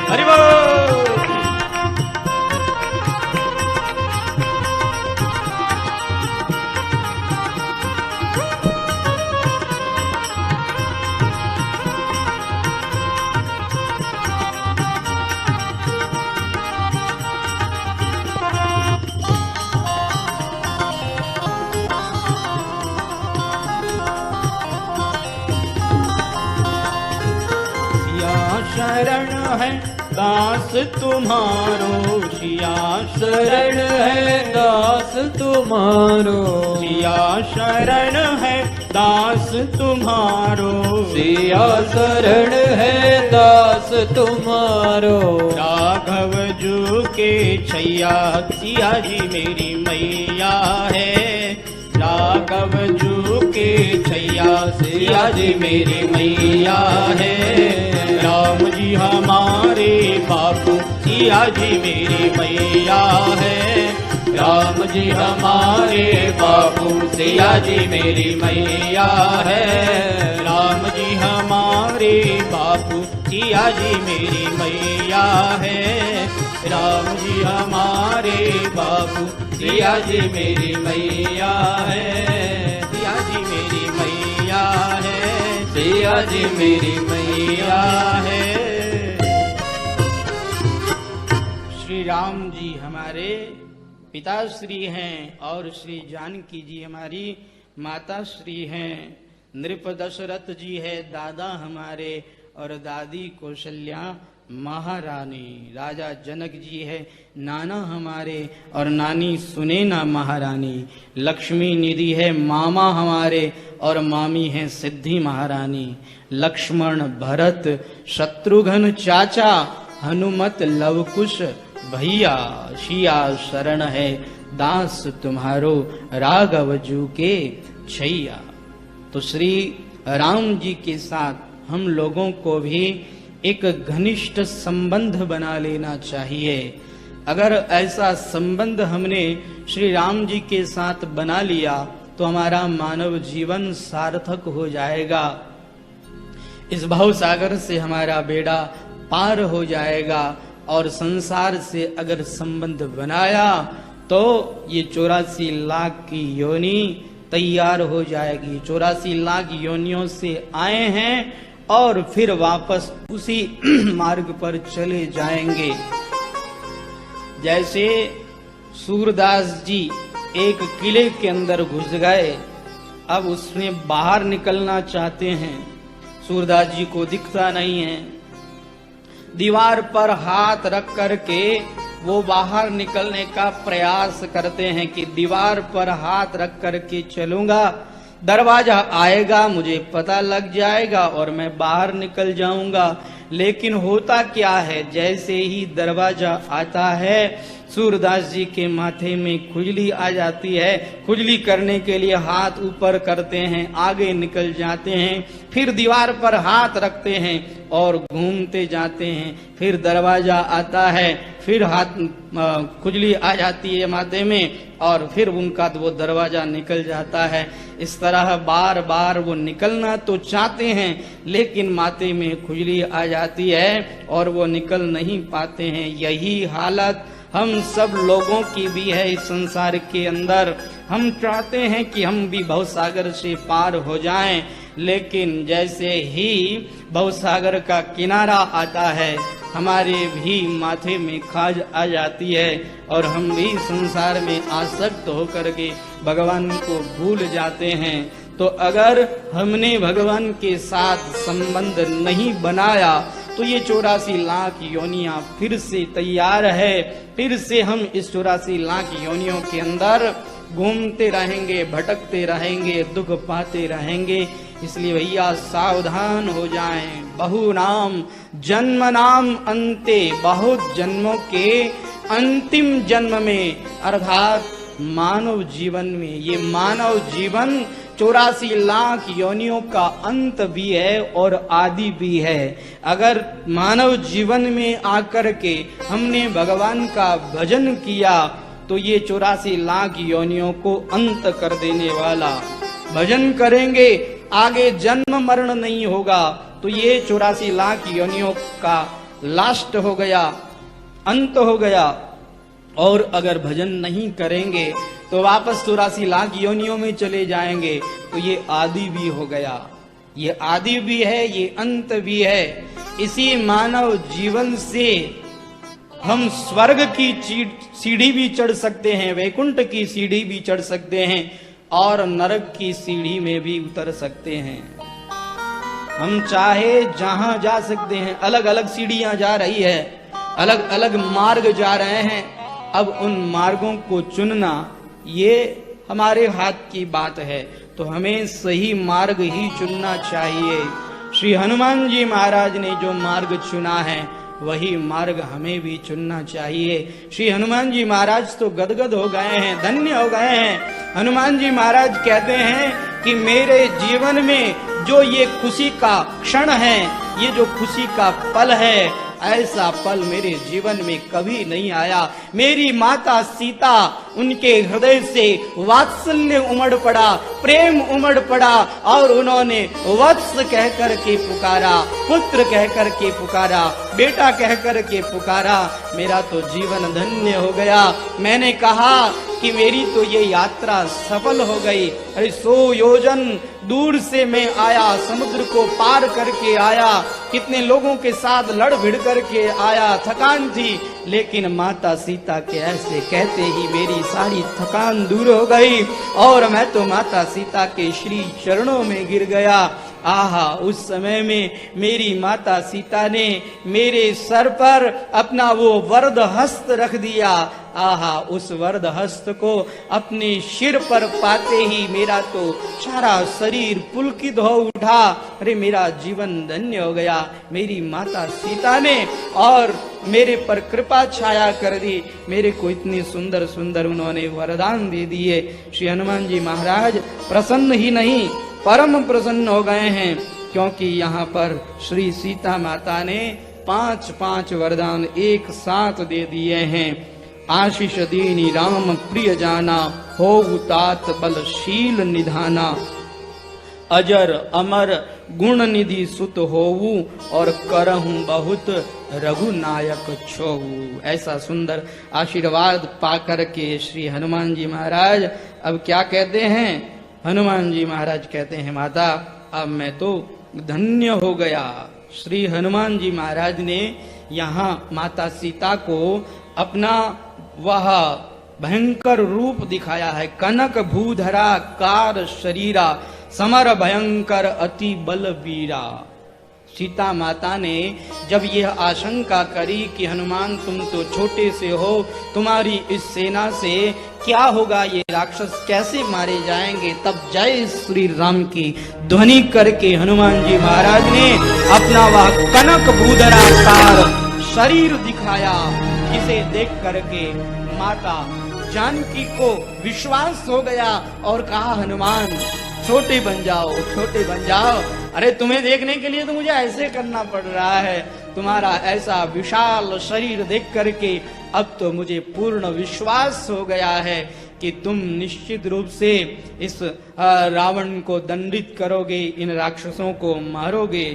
हरि बोल। शरण है दास तुम्हारो सिया शरण है दास तुम्हारो सिया शरण है दास तुम्हारो सिया शरण है दास तुम्हारो। राघव जू के छैया सिया जी मेरी मैया है। राघव जू के छैया सिया जी मेरी मैया है। राम जी हमारे बापू सिया जी मेरी मैया है। राम जी हमारे बापू सिया जी मेरी मैया है। राम जी हमारे बापू सिया जी मेरी मैया है। राम जी हमारे बापू सिया जी मेरी मैया है। सिया जी मेरी मैया है। सिया जी मेरी मैया है। श्री राम जी हमारे पिताश्री हैं और श्री जानकी जी हमारी माताश्री हैं। नृप दशरथ जी है दादा हमारे और दादी कौशल्या महारानी। राजा जनक जी है नाना हमारे और नानी सुनैना महारानी। लक्ष्मी निधि है मामा हमारे और मामी है सिद्धि महारानी। लक्ष्मण भरत शत्रुघ्न चाचा हनुमत लवकुश भैया सिया शरण है दास तुम्हारो राघव जू के छैया। तो श्री राम जी के साथ हम लोगों को भी एक घनिष्ठ संबंध बना लेना चाहिए। अगर ऐसा संबंध हमने श्री राम जी के साथ बना लिया तो हमारा मानव जीवन सार्थक हो जाएगा। इस भव सागर से हमारा बेड़ा पार हो जाएगा और संसार से अगर संबंध बनाया तो ये 84 लाख की योनि तैयार हो जाएगी। 84 लाख योनियों से आए हैं और फिर वापस उसी मार्ग पर चले जाएंगे। जैसे सूरदास जी एक किले के अंदर घुस गए, अब उसमें बाहर निकलना चाहते हैं। सूरदास जी को दिखता नहीं है। दीवार पर हाथ रख करके वो बाहर निकलने का प्रयास करते हैं कि दीवार पर हाथ रख करके चलूंगा, दरवाजा आएगा, मुझे पता लग जाएगा और मैं बाहर निकल जाऊंगा। लेकिन होता क्या है, जैसे ही दरवाजा आता है सूरदास जी के माथे में खुजली आ जाती है। खुजली करने के लिए हाथ ऊपर करते हैं, आगे निकल जाते हैं, फिर दीवार पर हाथ रखते हैं और घूमते जाते हैं। फिर दरवाजा आता है, फिर हाथ खुजली आ जाती है माथे में और फिर उनका वो दरवाजा निकल जाता है। इस तरह बार बार वो निकलना तो चाहते हैं लेकिन माथे में खुजली आ जाती है और वो निकल नहीं पाते हैं। यही हालत हम सब लोगों की भी है इस संसार के अंदर। हम चाहते हैं कि हम भी भवसागर से पार हो जाएं, लेकिन जैसे ही भवसागर का किनारा आता है हमारे भी माथे में खाज आ जाती है और हम भी संसार में आसक्त होकर के भगवान को भूल जाते हैं। तो अगर हमने भगवान के साथ संबंध नहीं बनाया तो ये 84 लाख योनियां फिर से तैयार है। फिर से हम इस 84 लाख योनियों के अंदर घूमते रहेंगे, भटकते रहेंगे, दुख पाते रहेंगे। इसलिए भैया सावधान हो जाएं। बहु नाम जन्म नाम अंते, बहुत जन्मों के अंतिम जन्म में अर्थात मानव जीवन में, ये मानव जीवन 84 लाख योनियों का अंत भी है और आदि भी है। अगर मानव जीवन में आकर के हमने भगवान का भजन किया तो ये 84 लाख योनियों को अंत कर देने वाला भजन करेंगे, आगे जन्म मरण नहीं होगा, तो ये 84 लाख योनियों का लास्ट हो गया, अंत हो गया। और अगर भजन नहीं करेंगे तो वापस 84 लाख योनियों में चले जाएंगे, तो ये आदि भी हो गया, ये आदि भी है, ये अंत भी है। इसी मानव जीवन से हम स्वर्ग की सीढ़ी भी चढ़ सकते हैं, वैकुंठ की सीढ़ी भी चढ़ सकते हैं और नरक की सीढ़ी में भी उतर सकते हैं। हम चाहे जहां जा सकते हैं, अलग अलग सीढ़ियां जा रही है, अलग अलग मार्ग जा रहे हैं। अब उन मार्गों को चुनना ये हमारे हाथ की बात है, तो हमें सही मार्ग ही चुनना चाहिए। श्री हनुमान जी महाराज ने जो मार्ग चुना है वही मार्ग हमें भी चुनना चाहिए। श्री हनुमान जी महाराज तो गदगद हो गए हैं, धन्य हो गए हैं। हनुमान जी महाराज कहते हैं कि मेरे जीवन में जो ये खुशी का क्षण है, ये जो खुशी का पल है, ऐसा पल मेरे जीवन में कभी नहीं आया। मेरी माता सीता, उनके हृदय से वात्सल्य उमड़ पड़ा, प्रेम उमड़ पड़ा और उन्होंने वत्स कह कर के पुकारा, पुत्र कह कर के पुकारा, बेटा कह कर के पुकारा। मेरा तो जीवन धन्य हो गया। मैंने कहा कि मेरी तो ये यात्रा सफल हो गई। अरे 100 योजन दूर से मैं आया, समुद्र को पार करके आया, कितने लोगों के साथ लड़ भिड़ करके आया, थकान थी, लेकिन माता सीता के ऐसे कहते ही मेरी सारी थकान दूर हो गई और मैं तो माता सीता के श्री चरणों में गिर गया। आहा, उस समय में मेरी माता सीता ने मेरे सर पर अपना वो वरद हस्त रख दिया। आहा, उस वरद हस्त को अपने सिर पर पाते ही मेरा तो सारा शरीर पुलकित हो उठा। अरे मेरा जीवन धन्य हो गया। मेरी माता सीता ने और मेरे पर कृपा छाया कर दी, मेरे को इतनी सुंदर सुंदर उन्होंने वरदान दे दिए। श्री हनुमान जी महाराज प्रसन्न ही नहीं, परम प्रसन्न हो गए हैं, क्योंकि यहाँ पर श्री सीता माता ने 5 वरदान एक साथ दे दिए हैं। आशीष दीनी राम प्रिय जाना, हो तात बलशील निधाना, अजर अमर गुण निधि सुत होवू, और करहूं बहुत रघुनायक छोहू। ऐसा सुंदर आशीर्वाद पाकर के श्री हनुमान जी महाराज अब क्या कहते हैं? हनुमान जी महाराज कहते हैं, माता अब मैं तो धन्य हो गया। श्री हनुमान जी महाराज ने यहाँ माता सीता को अपना वह भयंकर रूप दिखाया है। कनक भूधरा कार शरीरा, समर भयंकर अति बलवीरा। सीता माता ने जब यह आशंका करी कि हनुमान तुम तो छोटे से हो, तुम्हारी इस सेना से क्या होगा, ये राक्षस कैसे मारे जाएंगे, तब जय श्री राम की ध्वनि करके हनुमान जी महाराज ने अपना वह कनक भूधराकार शरीर दिखाया, जिसे देख करके माता जानकी को विश्वास हो गया और कहा, हनुमान छोटे बन जाओ, छोटे बन जाओ। अरे तुम्हें देखने के लिए तो मुझे ऐसे करना पड़ रहा है, तुम्हारा ऐसा विशाल शरीर देख करके अब तो मुझे पूर्ण विश्वास हो गया है कि तुम निश्चित रूप से इस रावण को दंडित करोगे, इन राक्षसों को मारोगे।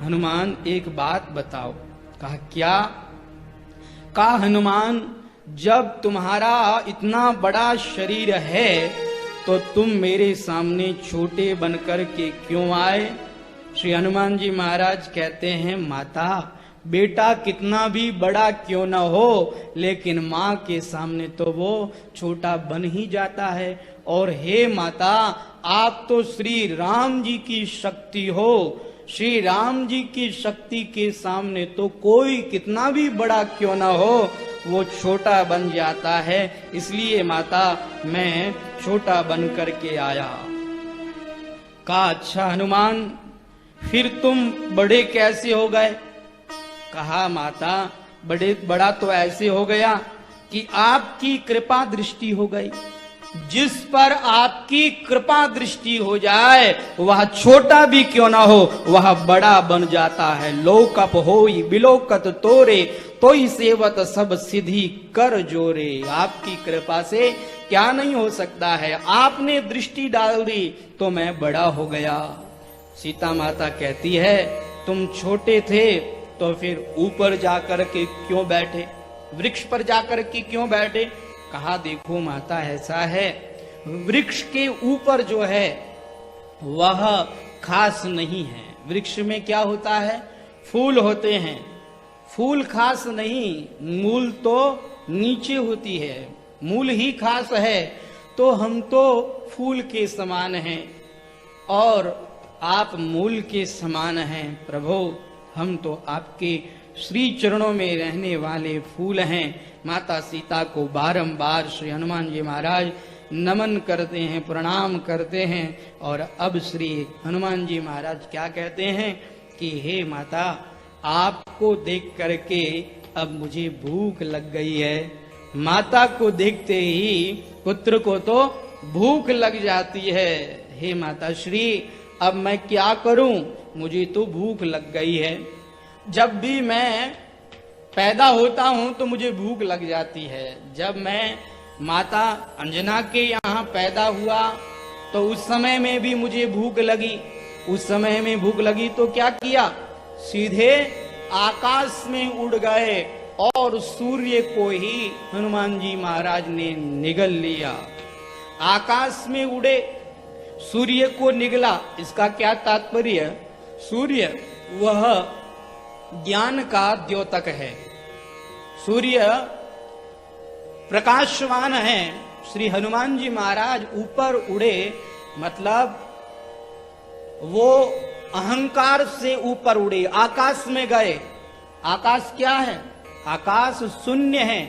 हनुमान एक बात बताओ। कहा क्या? कहा हनुमान, जब तुम्हारा इतना बड़ा शरीर है तो तुम मेरे सामने छोटे बनकर के क्यों आए? श्री हनुमान जी महाराज कहते हैं, माता बेटा कितना भी बड़ा क्यों न हो, लेकिन माँ के सामने तो वो छोटा बन ही जाता है। और हे माता, आप तो श्री राम जी की शक्ति हो, श्री राम जी की शक्ति के सामने तो कोई कितना भी बड़ा क्यों ना हो वो छोटा बन जाता है। इसलिए माता मैं छोटा बन करके आया। कहा अच्छा हनुमान फिर तुम बड़े कैसे हो गए? कहा माता बड़ा तो ऐसे हो गया कि आपकी कृपा दृष्टि हो गई। जिस पर आपकी कृपा दृष्टि हो जाए वह छोटा भी क्यों ना हो वह बड़ा बन जाता है। लोकप होई बिलोकत तोरे तोई सेवत सब सिद्धि कर जोरे। आपकी कृपा से क्या नहीं हो सकता है, आपने दृष्टि डाल दी तो मैं बड़ा हो गया। सीता माता कहती है तुम छोटे थे तो फिर ऊपर जाकर के क्यों बैठे, वृक्ष पर जाकर के क्यों बैठे? कहा देखो माता ऐसा है, वृक्ष के ऊपर जो है वह खास नहीं है। वृक्ष में क्या होता है, फूल होते हैं, फूल खास नहीं, मूल तो नीचे होती है, मूल ही खास है। तो हम तो फूल के समान हैं और आप मूल के समान हैं। प्रभु हम तो आपके श्री चरणों में रहने वाले फूल हैं। माता सीता को बारंबार श्री हनुमान जी महाराज नमन करते हैं, प्रणाम करते हैं। और अब श्री हनुमान जी महाराज क्या कहते हैं कि हे माता आपको देख करके अब मुझे भूख लग गई है। माता को देखते ही पुत्र को तो भूख लग जाती है। हे माता श्री अब मैं क्या करूं, मुझे तो भूख लग गई है। जब भी मैं पैदा होता हूं तो मुझे भूख लग जाती है। जब मैं माता अंजना के यहाँ पैदा हुआ तो उस समय में भी मुझे भूख लगी। उस समय में भूख लगी तो क्या किया, सीधे आकाश में उड़ गए और सूर्य को ही हनुमान जी महाराज ने निगल लिया। आकाश में उड़े, सूर्य को निगला। इसका क्या तात्पर्य? सूर्य वह ज्ञान का द्योतक है, सूर्य प्रकाशवान है। श्री हनुमान जी महाराज ऊपर उड़े मतलब वो अहंकार से ऊपर उड़े, आकाश में गए। आकाश क्या है? आकाश शून्य है।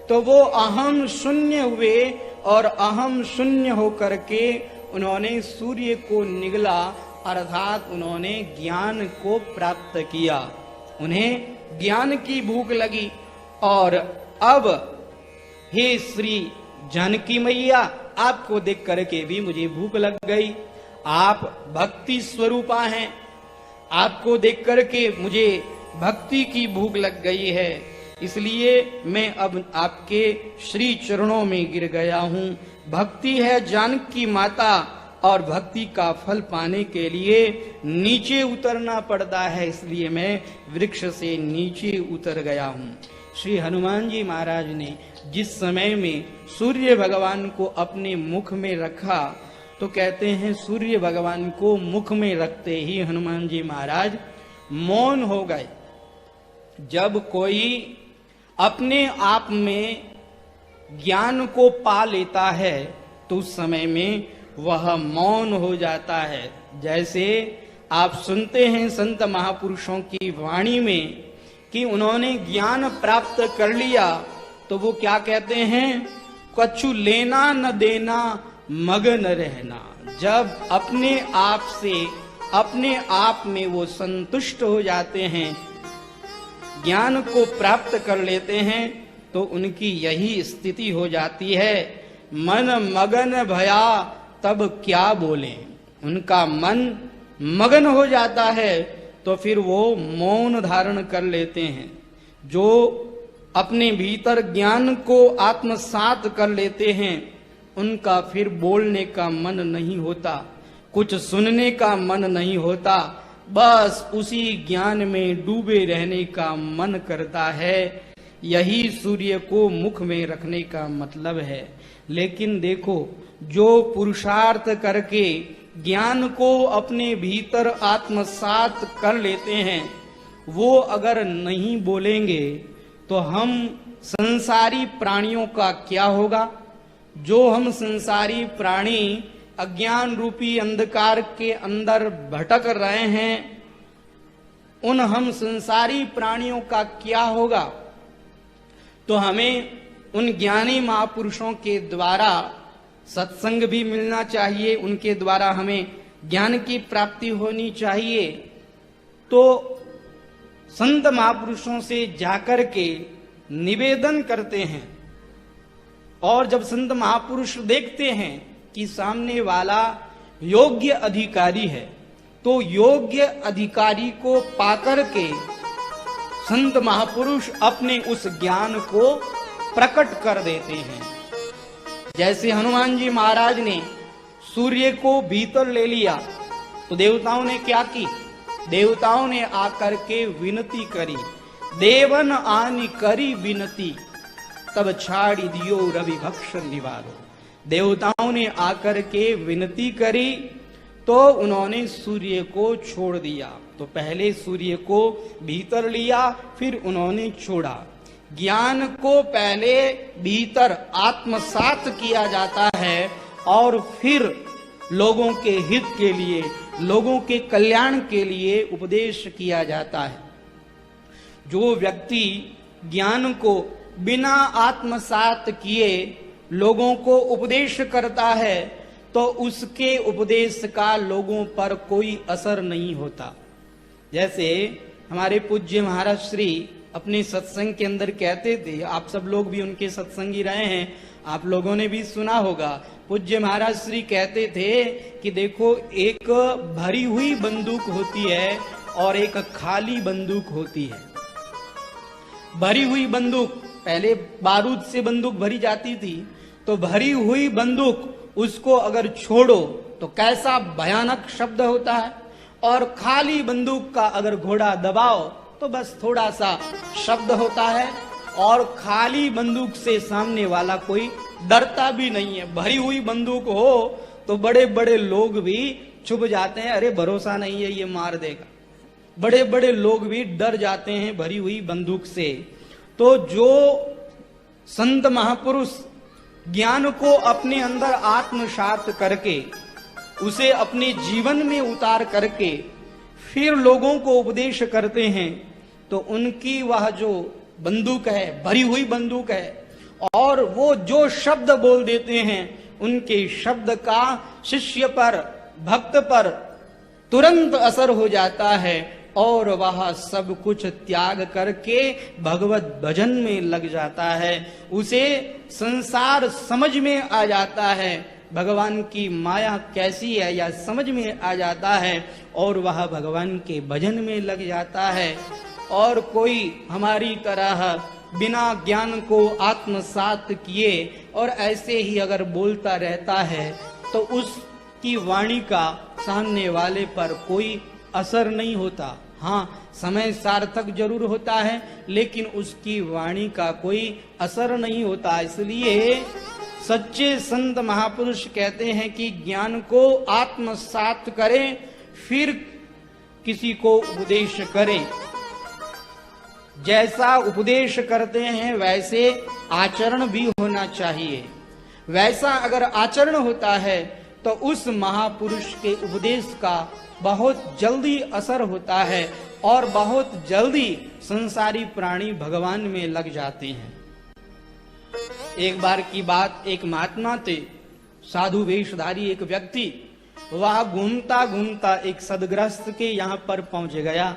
तो वो अहम शून्य हुए और अहम शून्य होकर के उन्होंने सूर्य को निगला, अर्थात उन्होंने ज्ञान को प्राप्त किया। उन्हें ज्ञान की भूख लगी। और अब हे श्री जानकी मैया आपको देख करके भी मुझे भूख लग गई। आप भक्ति स्वरूपा हैं, आपको देख करके मुझे भक्ति की भूख लग गई है, इसलिए मैं अब आपके श्री चरणों में गिर गया हूं। भक्ति है जानकी माता और भक्ति का फल पाने के लिए नीचे उतरना पड़ता है, इसलिए मैं वृक्ष से नीचे उतर गया हूं। श्री हनुमान जी महाराज ने जिस समय में सूर्य भगवान को अपने मुख में रखा तो कहते हैं सूर्य भगवान को मुख में रखते ही हनुमान जी महाराज मौन हो गए। जब कोई अपने आप में ज्ञान को पा लेता है तो उस समय में वह मौन हो जाता है। जैसे आप सुनते हैं संत महापुरुषों की वाणी में कि उन्होंने ज्ञान प्राप्त कर लिया तो वो क्या कहते हैं, कछु लेना न देना मगन रहना। जब अपने आप से अपने आप में वो संतुष्ट हो जाते हैं, ज्ञान को प्राप्त कर लेते हैं तो उनकी यही स्थिति हो जाती है। मन मगन भया तब क्या बोले, उनका मन मगन हो जाता है तो फिर वो मौन धारण कर लेते हैं। जो अपने भीतर ज्ञान को आत्मसात कर लेते हैं उनका फिर बोलने का मन नहीं होता, कुछ सुनने का मन नहीं होता, बस उसी ज्ञान में डूबे रहने का मन करता है। यही सूर्य को मुख में रखने का मतलब है। लेकिन देखो, जो पुरुषार्थ करके ज्ञान को अपने भीतर आत्मसात कर लेते हैं वो अगर नहीं बोलेंगे तो हम संसारी प्राणियों का क्या होगा? जो हम संसारी प्राणी अज्ञान रूपी अंधकार के अंदर भटक रहे हैं, उन हम संसारी प्राणियों का क्या होगा? तो हमें उन ज्ञानी महापुरुषों के द्वारा सत्संग भी मिलना चाहिए, उनके द्वारा हमें ज्ञान की प्राप्ति होनी चाहिए तो संत महापुरुषों से जाकर के निवेदन करते हैं। और जब संत महापुरुष देखते हैं कि सामने वाला योग्य अधिकारी है, तो योग्य अधिकारी को पाकर के संत महापुरुष अपने उस ज्ञान को प्रकट कर देते हैं। जैसे हनुमान जी महाराज ने सूर्य को भीतर ले लिया, तो देवताओं ने क्या की? देवताओं ने आकर के विनती करी, देवन आनी करी विनती, तब छाड़ी दियो रवि भक्ष निवारो। देवताओं ने आकर के विनती करी तो उन्होंने सूर्य को छोड़ दिया। तो पहले सूर्य को भीतर लिया, फिर उन्होंने छोड़ा। ज्ञान को पहले भीतर आत्मसात किया जाता है और फिर लोगों के हित के लिए, लोगों के कल्याण के लिए उपदेश किया जाता है। जो व्यक्ति ज्ञान को बिना आत्मसात किए लोगों को उपदेश करता है तो उसके उपदेश का लोगों पर कोई असर नहीं होता। जैसे हमारे पूज्य महाराज श्री अपने सत्संग के अंदर कहते थे, आप सब लोग भी उनके सत्संगी रहे हैं, आप लोगों ने भी सुना होगा। पूज्य महाराज श्री कहते थे कि देखो, एक भरी हुई बंदूक होती है और एक खाली बंदूक होती है। भरी हुई बंदूक, पहले बारूद से बंदूक भरी जाती थी, तो भरी हुई बंदूक उसको अगर छोड़ो तो कैसा भयानक शब्द होता है, और खाली बंदूक का अगर घोड़ा दबाओ तो बस थोड़ा सा शब्द होता है, और खाली बंदूक से सामने वाला कोई डरता भी नहीं है। भरी हुई बंदूक हो तो बड़े बड़े लोग भी छुप जाते हैं, अरे भरोसा नहीं है ये मार देगा। बड़े बड़े लोग भी डर जाते हैं भरी हुई बंदूक से। तो जो संत महापुरुष ज्ञान को अपने अंदर आत्मसात करके उसे अपने जीवन में उतार करके फिर लोगों को उपदेश करते हैं, तो उनकी वह जो बंदूक है, भरी हुई बंदूक है, और वो जो शब्द बोल देते हैं उनके शब्द का शिष्य पर, भक्त पर तुरंत असर हो जाता है और वह सब कुछ त्याग करके भगवत भजन में लग जाता है। उसे संसार समझ में आ जाता है, भगवान की माया कैसी है या समझ में आ जाता है, और वह भगवान के भजन में लग जाता है। और कोई हमारी तरह बिना ज्ञान को आत्मसात किए और ऐसे ही अगर बोलता रहता है तो उसकी वाणी का सामने वाले पर कोई असर नहीं होता। हाँ, समय सार्थक जरूर होता है, लेकिन उसकी वाणी का कोई असर नहीं होता। इसलिए सच्चे संत महापुरुष कहते हैं कि ज्ञान को आत्मसात करें, फिर किसी को उपदेश करें। जैसा उपदेश करते हैं वैसे आचरण भी होना चाहिए। वैसा अगर आचरण होता है तो उस महापुरुष के उपदेश का बहुत जल्दी असर होता है और बहुत जल्दी संसारी प्राणी भगवान में लग जाते हैं। एक बार की बात, एक महात्मा थे, साधु वेशधारी एक व्यक्ति, वह घूमता घूमता एक सदगृहस्थ के यहाँ पर पहुंच गया।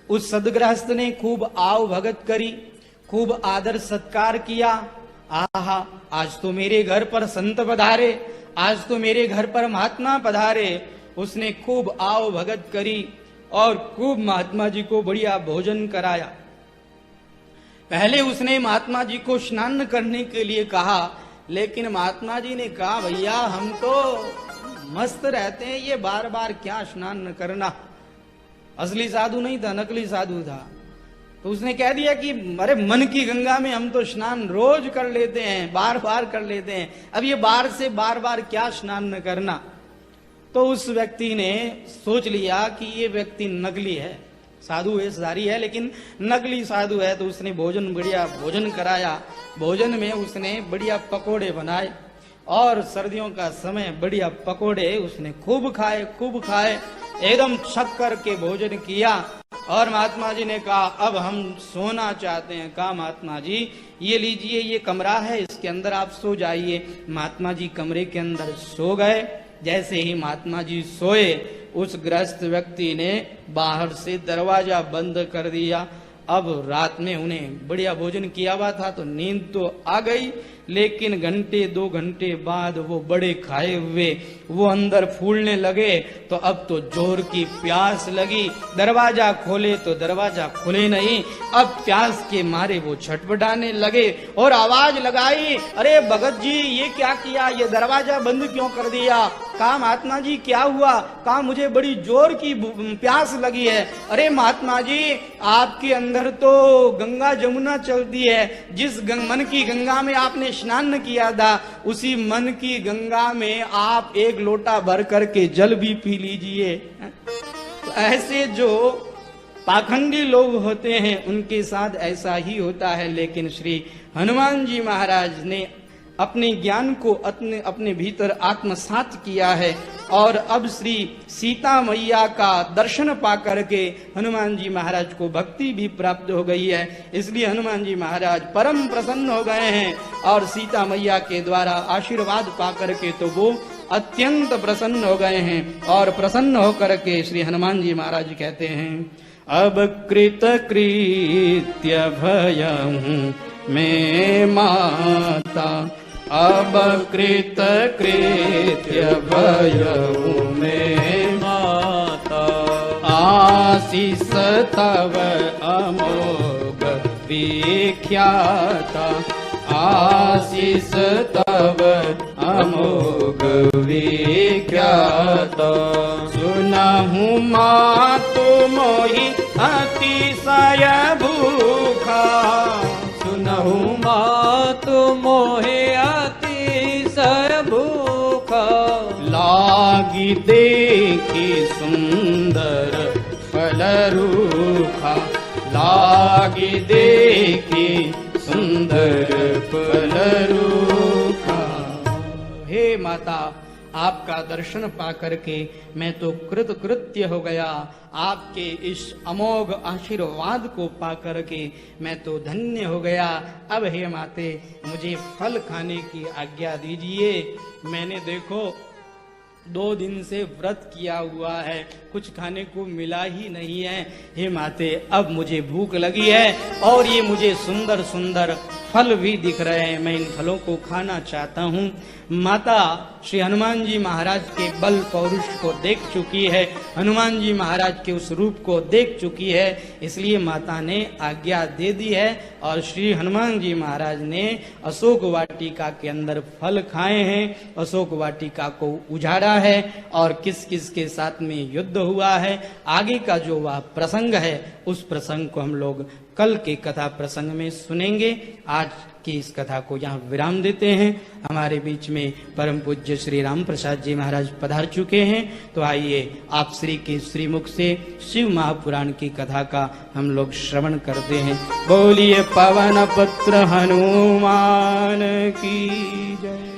उस सदगृहस्थ ने खूब आव भगत करी, खूब आदर सत्कार किया। आहा, आज तो मेरे घर पर संत पधारे, आज तो मेरे घर पर महात्मा पधारे। उसने खूब आव भगत करी और खूब महात्मा जी को बढ़िया भोजन कराया। पहले उसने महात्मा जी को स्नान करने के लिए कहा, लेकिन महात्मा जी ने कहा, भैया हम तो मस्त रहते हैं, ये बार बार क्या स्नान करना। असली साधु नहीं था, नकली साधु था। तो उसने कह दिया कि अरे मन की गंगा में हम तो स्नान रोज कर लेते हैं, बार बार कर लेते हैं, अब ये बार से बार बार क्या स्नान न करना। तो उस व्यक्ति ने सोच लिया कि ये व्यक्ति नकली है, साधु वेशधारी है लेकिन नकली साधु है। तो उसने भोजन, बढ़िया भोजन कराया। भोजन में उसने बढ़िया पकोड़े बनाए और सर्दियों का समय बढ़िया पकोड़े उसने खूब खाए, एकदम छक करके भोजन किया। और महात्मा जी ने कहा, अब हम सोना चाहते हैं। कहा, महात्मा जी ये लीजिए, ये कमरा है, इसके अंदर आप सो जाइए। महात्मा जी कमरे के अंदर सो गए जैसे ही महात्मा जी सोए, उस गृहस्थ व्यक्ति ने बाहर से दरवाजा बंद कर दिया। अब रात में उन्हें बढ़िया भोजन किया हुआ था तो नींद तो आ गई, लेकिन घंटे 2 घंटे बाद वो बड़े खाए हुए वो अंदर फूलने लगे। तो अब तो जोर की प्यास लगी, दरवाजा खोले तो दरवाजा खुले नहीं। अब प्यास के मारे वो छटपटाने लगे और आवाज लगाई, अरे भगत जी ये क्या किया, ये दरवाजा बंद क्यों कर दिया? कहा महात्मा जी क्या हुआ? कहा मुझे बड़ी जोर की प्यास लगी है। अरे महात्मा जी आपके अंदर तो गंगा जमुना चलती है, जिस मन की गंगा में आपने स्नान किया था उसी मन की गंगा में आप 1 लोटा भर करके जल भी पी लीजिए। तो ऐसे जो पाखंडी लोग होते हैं उनके साथ ऐसा ही होता है। लेकिन श्री हनुमान जी महाराज ने अपने ज्ञान को अपने भीतर आत्मसात किया है और अब श्री सीता मैया का दर्शन पा करके हनुमान जी महाराज को भक्ति भी प्राप्त हो गई है। इसलिए हनुमान जी महाराज परम प्रसन्न हो गए हैं और सीता मैया के द्वारा आशीर्वाद पा करके तो वो अत्यंत प्रसन्न हो गए हैं। और प्रसन्न होकर के श्री हनुमान जी महाराज कहते हैं, अब कृत कृत्य भयं मैं माता, अब कृत कृत्य भयं मैं माता, आशीष तव अमोघ विख्याता, आशीष तव अमोघ विख्याता। सुनहु मातु मोहि अतिशय भूखा, सुनहु मातु मोहि अतिशय भूखा, लागी देखी सुंदर फल रूखा, लागी देखी सुंदर फल रूखा। हे माता आपका दर्शन पा करके मैं तो कृतकृत्य हो गया, आपके इस अमोघ आशीर्वाद को पा करके मैं तो धन्य हो गया। अब हे माते मुझे फल खाने की आज्ञा दीजिए। मैंने देखो 2 दिन से व्रत किया हुआ है, कुछ खाने को मिला ही नहीं है। हे माते अब मुझे भूख लगी है और ये मुझे सुंदर सुंदर फल भी दिख रहे हैं, मैं इन फलों को खाना चाहता हूँ। माता श्री हनुमान जी महाराज के बल पौरुष को देख चुकी है, हनुमान जी महाराज के उस रूप को देख चुकी है, इसलिए माता ने आज्ञा दे दी है। और श्री हनुमान जी महाराज ने अशोक वाटिका के अंदर फल खाए हैं, अशोक वाटिका को उजाड़ा है और किस किस के साथ में युद्ध हुआ है, आगे का जो वह प्रसंग है उस प्रसंग को हम लोग कल के कथा प्रसंग में सुनेंगे। आज की इस कथा को यहाँ विराम देते हैं। हमारे बीच में परम पूज्य श्री राम प्रसाद जी महाराज पधार चुके हैं, तो आइए आप श्री के श्रीमुख से शिव महापुराण की कथा का हम लोग श्रवण करते हैं। बोलिए पवन पुत्र हनुमान की जय।